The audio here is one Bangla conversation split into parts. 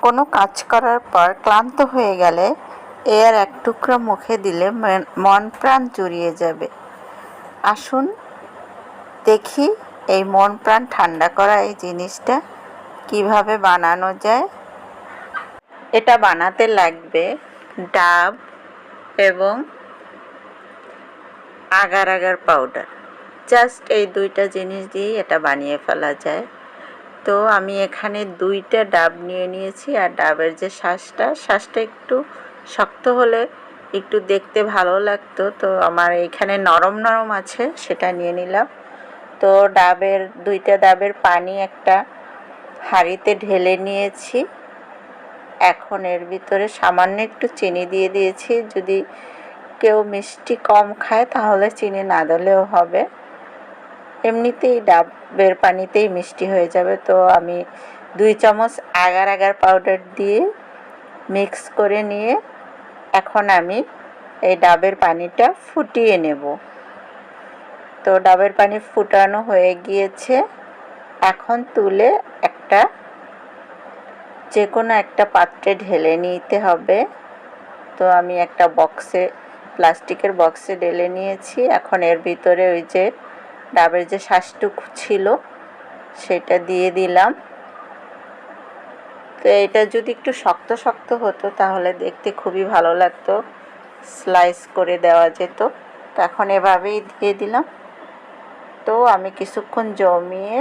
কোনো কাজ করার পর ক্লান্ত হয়ে গেলে এর এক টুকরো মুখে দিলে মন প্রাণ জুড়িয়ে যাবে। আসুন দেখি এই মন প্রাণ ঠান্ডা করা এই জিনিসটা কিভাবে বানানো যায়। এটা বানাতে লাগবে ডাব এবং আগার আগার পাউডার। জাস্ট এই দুইটা জিনিস দিয়েই এটা বানিয়ে ফেলা যায়। তো আমি এখানে 2টা ডাব নিয়ে নিয়েছি, আর ডাবের যে শ্বাসটা একটু শক্ত হলে একটু দেখতে ভালো লাগতো, তো আমার এখানে নরম নরম আছে, সেটা নিয়ে নিলাম। তো 2টা ডাবের পানি একটা হাঁড়িতে ঢেলে নিয়েছি। এখন এর ভিতরে সামান্য একটু চিনি দিয়ে দিয়েছি। যদি কেউ মিষ্টি কম খায় তাহলে চিনি না দিলেও হবে, এমনিতেই ডাবের পানিতেই মিষ্টি হয়ে যাবে। তো আমি 2 চামচ আগার আগার পাউডার দিয়ে মিক্স করে নিয়ে এখন আমি এই ডাবের পানিটা ফুটিয়ে নেব। তো ডাবের পানি ফুটানো হয়ে গিয়েছে, এখন তুলে যে কোনো একটা পাত্রে ঢেলে নিতে হবে। তো আমি একটা প্লাস্টিকের বক্সে ঢেলে নিয়েছি। এখন এর ভিতরে ওই যে ডাবের যে শ্বাসটুকু ছিল সেটা দিয়ে দিলাম। তো এটা যদি একটু শক্ত শক্ত হতো তাহলে দেখতে খুবই ভালো লাগতো, স্লাইস করে দেওয়া যেত। তো এখন এভাবেই দিয়ে দিলাম। তো আমি কিছুক্ষণ জমিয়ে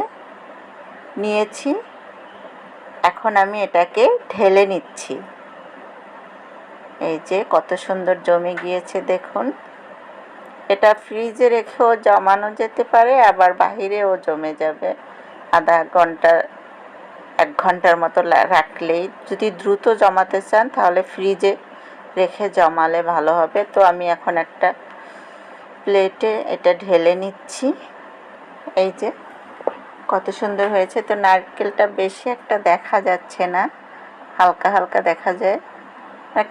নিয়েছি, এখন আমি এটাকে ঢেলে নিচ্ছি। এই যে কত সুন্দর জমে গিয়েছে দেখুন। এটা ফ্রিজে রেখেও জমানো যেতে পারে, আবার বাহিরেও জমে যাবে। আধা ঘন্টা 1 ঘন্টার মতো রাখলেই, যদি দ্রুত জমাতে চান তাহলে ফ্রিজে রেখে জমালে ভালো হবে। তো আমি এখন একটা প্লেটে এটা ঢেলে নিচ্ছি। এই যে কত সুন্দর হয়েছে। তো নারকেলটা বেশি একটা দেখা যাচ্ছে না, হালকা হালকা দেখা যায়,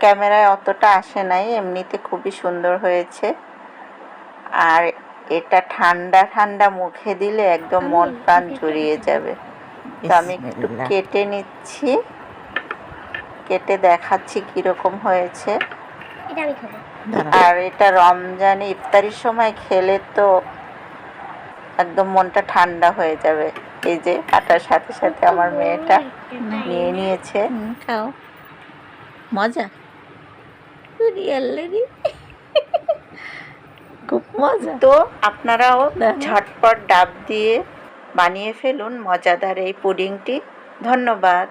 ক্যামেরায় অতটা আসে নাই, এমনিতে খুবই সুন্দর হয়েছে। আর এটা ঠান্ডা ঠান্ডা মুখে দিলে একদম মন প্রাণ জুড়িয়ে যাবে। তো আমি একটু কেটে নিচ্ছি, কেটে দেখাচ্ছি কীরকম হয়েছে। আর এটা রমজানে ইফতারির সময় খেলে তো একদম মনটা ঠান্ডা হয়ে যাবে। এই যে কাটার সাথে সাথে আমার মেয়েটা নিয়ে নিয়েছে। খাও, মজা, খুব মজা। তো আপনারাও ঝটপট ডাব দিয়ে বানিয়ে ফেলুন মজাদার এই পুডিংটি। ধন্যবাদ।